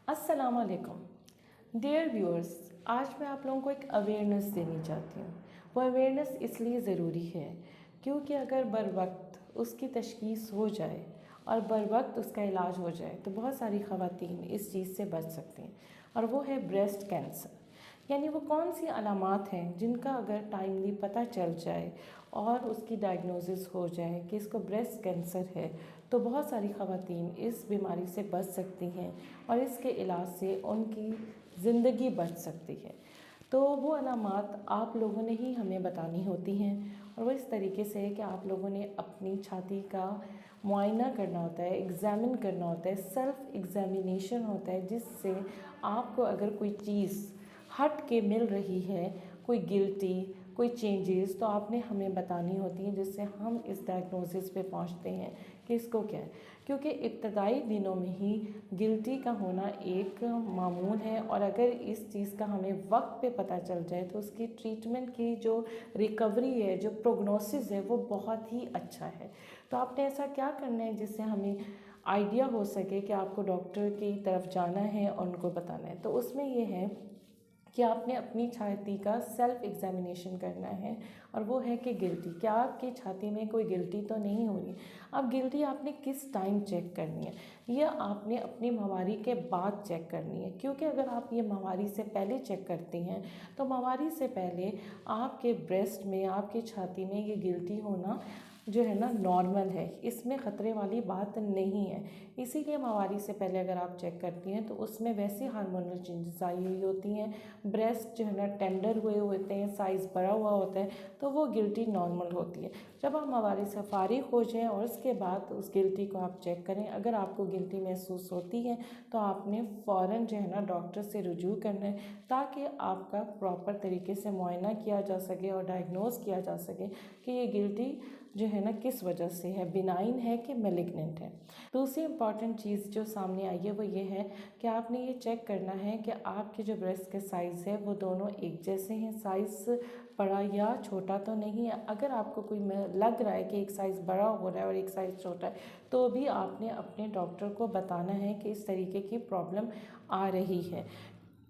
अस्सलाम वालेकुम dear viewers. आज मैं आप लोगों को एक अवेयरनेस देनी चाहती हूँ। वो अवेयरनेस इसलिए ज़रूरी है क्योंकि अगर बर वक्त उसकी तशख़ीस हो जाए और बर वक्त उसका इलाज हो जाए तो बहुत सारी ख़वातीन इस चीज़ से बच सकती हैं, और वो है ब्रेस्ट कैंसर। यानी वो कौन सी अलामात हैं जिनका अगर टाइमली पता चल जाए और उसकी डायग्नोसिस हो जाए कि इसको ब्रेस्ट कैंसर है, तो बहुत सारी ख़वातीन इस बीमारी से बच सकती हैं और इसके इलाज से उनकी ज़िंदगी बच सकती है। तो वो अलामात आप लोगों ने ही हमें बतानी होती हैं, और वो इस तरीके से है कि आप लोगों ने अपनी छाती का मुआयना करना होता है, एग्ज़ामिन करना होता है, सेल्फ़ एग्ज़ामिनेशन होता है, जिससे आपको अगर कोई चीज़ हट के मिल रही है, कोई गिल्टी, कोई चेंजेस, तो आपने हमें बतानी होती हैं, जिससे हम इस डायग्नोसिस पे पहुंचते हैं कि इसको क्या है। क्योंकि इब्तदाई दिनों में ही गिल्टी का होना एक मामूल है, और अगर इस चीज़ का हमें वक्त पे पता चल जाए तो उसकी ट्रीटमेंट की जो रिकवरी है, जो प्रोग्नोसिस है, वो बहुत ही अच्छा है। तो आपने ऐसा क्या करना है जिससे हमें आइडिया हो सके कि आपको डॉक्टर की तरफ जाना है और उनको बताना है। तो उसमें ये है कि आपने अपनी छाती का सेल्फ एग्जामिनेशन करना है, और वो है कि गिल्टी, क्या आपकी छाती में कोई गिल्टी तो नहीं हो रही। अब गिल्टी आपने किस टाइम चेक करनी है, यह आपने अपनी माहवारी के बाद चेक करनी है। क्योंकि अगर आप ये माहवारी से पहले चेक करती हैं तो माहवारी से पहले आपके ब्रेस्ट में, आपकी छाती में ये गिल्टी होना जो है ना नॉर्मल है, इसमें ख़तरे वाली बात नहीं है। इसीलिए माहवारी से पहले अगर आप चेक करती हैं तो उसमें वैसी हार्मोनल चेंजेस आई हुई होती हैं, ब्रेस्ट जो है ना टेंडर हुए होते हैं, साइज़ बढ़ा हुआ होता है, तो वो गिल्टी नॉर्मल होती है। जब आप माहवारी से फारिग हो जाएँ और उसके बाद उस गिल्टी को आप चेक करें, अगर आपको गिल्टी महसूस होती है तो आपने फ़ौरन जो है ना डॉक्टर से रुजू करना है, ताकि आपका प्रॉपर तरीके से मुआयना किया जा सके और डायग्नोज़ किया जा सके कि ये गिल्टी जो है ना किस वजह से है, बिनाइन है कि मैलिग्नेंट है। दूसरी इंपॉर्टेंट चीज़ जो सामने आई है वो ये है कि आपने ये चेक करना है कि आपके जो ब्रेस्ट के साइज़ है वो दोनों एक जैसे हैं, साइज़ बड़ा या छोटा तो नहीं है। अगर आपको कोई लग रहा है कि एक साइज़ बड़ा हो रहा है और एक साइज़ छोटा है, तो भी आपने अपने डॉक्टर को बताना है कि इस तरीके की प्रॉब्लम आ रही है।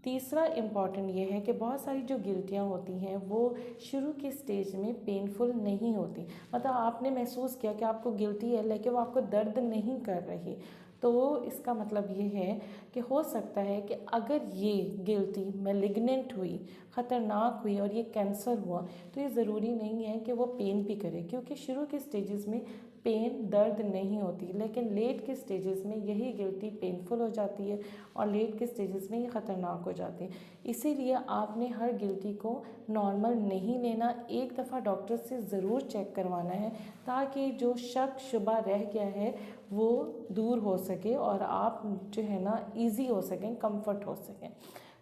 तीसरा इम्पॉर्टेंट ये है कि बहुत सारी जो गिल्टियाँ होती हैं वो शुरू के स्टेज में पेनफुल नहीं होती। मतलब आपने महसूस किया कि आपको गिल्टी है लेकिन वो आपको दर्द नहीं कर रही, तो इसका मतलब ये है कि हो सकता है कि अगर ये गिल्टी मैलिग्नेंट हुई, ख़तरनाक हुई और ये कैंसर हुआ, तो ये ज़रूरी नहीं है कि वो पेन भी करे, क्योंकि शुरू के स्टेजेस में पेन, दर्द नहीं होती, लेकिन लेट के स्टेजेस में यही गिल्टी पेनफुल हो जाती है और लेट के स्टेजेस में ये ख़तरनाक हो जाती है। इसीलिए आपने हर गिल्टी को नॉर्मल नहीं लेना, एक दफ़ा डॉक्टर से ज़रूर चेक करवाना है, ताकि जो शक शुबा रह गया है वो दूर हो सके और आप जो है ना ईज़ी हो सकें, कंफर्ट हो सकें।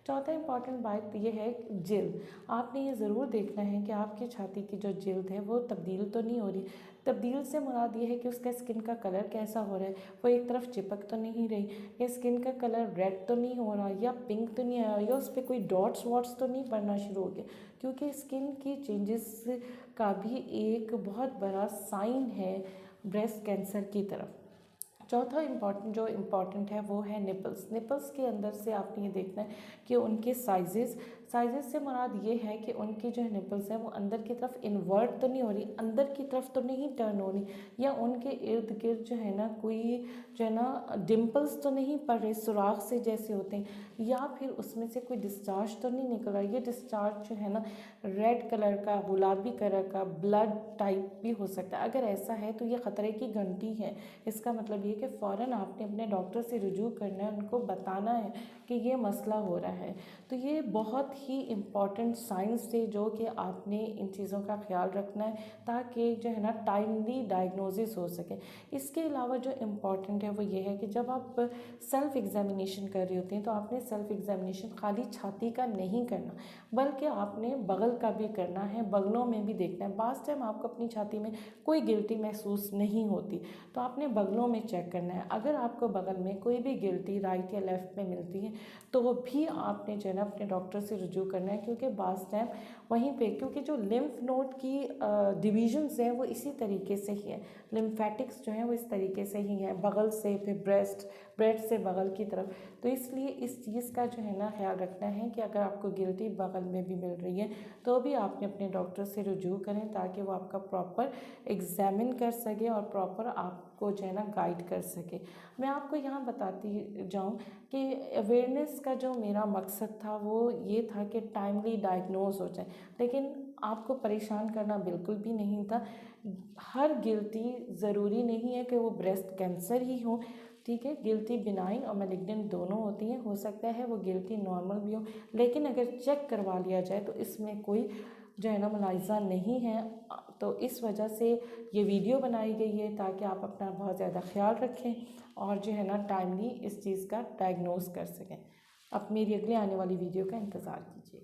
चौथा इंपॉर्टेंट बात ये है जिल्द। आपने ये ज़रूर देखना है कि आपकी छाती की जो जिल्द है वो तब्दील तो नहीं हो रही। तब्दील से मुराद ये है कि उसका स्किन का कलर कैसा हो रहा है, वो एक तरफ चिपक तो नहीं रही, या स्किन का कलर रेड तो नहीं हो रहा, या पिंक तो नहीं आया, या उस पर कोई डॉट्स वॉट्स तो नहीं पड़ना शुरू हो गया, क्योंकि स्किन की चेंजेस का भी एक बहुत बड़ा साइन है ब्रेस्ट कैंसर की तरफ। चौथा जो इम्पॉर्टेंट है वो है निपल्स। निपल्स के अंदर से आपने ये देखना है कि उनके साइजेस से मुराद ये है कि उनकी जो निपल्स हैं वो अंदर की तरफ इन्वर्ट तो नहीं हो रही, अंदर की तरफ तो नहीं टर्न हो रही, या उनके इर्द गिर्द जो है ना कोई जो है ना डिम्पल्स तो नहीं पड़ रहे, सुराख से जैसे होते हैं, या फिर उसमें से कोई डिस्चार्ज तो नहीं निकल रहा। ये डिस्चार्ज जो है ना रेड कलर का, गुलाबी कलर का, ब्लड टाइप भी हो सकता है। अगर ऐसा है तो ये ख़तरे की घंटी है। इसका मतलब ये कि फ़ौरन आपने अपने डॉक्टर से रुजू करना है, उनको बताना है कि ये मसला हो रहा है। तो ये बहुत ही इम्पॉर्टेंट साइंस थे जो कि आपने इन चीज़ों का ख्याल रखना है, ताकि जो है ना टाइमली डायग्नोसिस हो सके। इसके अलावा जो इम्पॉर्टेंट है वो ये है कि जब आप सेल्फ़ एग्ज़ामिनेशन कर रही होती हैं तो आपने सेल्फ़ एग्ज़ामिनेशन खाली छाती का नहीं करना, बल्कि आपने बगल का भी करना है, बगलों में भी देखना है। बाज़ टाइम आपको अपनी छाती में कोई गिल्टी महसूस नहीं होती, तो आपने बगलों में चेक करना है। अगर आपको बगल में कोई भी गिल्टी राइट या लेफ़्ट में मिलती है तो वो भी आपने जो है ना अपने डॉक्टर से रुजू करना है, क्योंकि बाज़ टाइम वहीं पे, क्योंकि जो लिम्फ नोड की डिविजन्स हैं वो इसी तरीके से ही है, लिम्फेटिक्स जो हैं वो इस तरीके से ही हैं, बगल से, फिर ब्रेस्ट, ब्रेस्ट से बगल की तरफ। तो इसलिए इस चीज़ का जो है ना ख्याल रखना है कि अगर आपको गिल्टी बगल में भी मिल रही है तो भी आपने अपने डॉक्टर से रुजू करें, ताकि वो आपका प्रॉपर एग्जामिन कर सके और प्रॉपर आपको जो है ना गाइड कर सके। मैं आपको यहाँ बताती जाऊँ कि अवेयरनेस का जो मेरा मकसद था वो ये था कि टाइमली डायग्नोज हो जाए, लेकिन आपको परेशान करना बिल्कुल भी नहीं था। हर गिल्टी ज़रूरी नहीं है कि वो ब्रेस्ट कैंसर ही हो, ठीक है। गिल्टी बिनाइन और मैलिग्नेंट दोनों होती हैं, हो सकता है वो गिल्टी नॉर्मल भी हो, लेकिन अगर चेक करवा लिया जाए तो इसमें कोई जो है ना मुलाहिज़ा नहीं है। तो इस वजह से ये वीडियो बनाई गई है ताकि आप अपना बहुत ज़्यादा ख्याल रखें और जो है ना टाइमली इस चीज़ का डायग्नोज कर सकें। अब मेरी अगले आने वाली वीडियो का इंतज़ार कीजिए।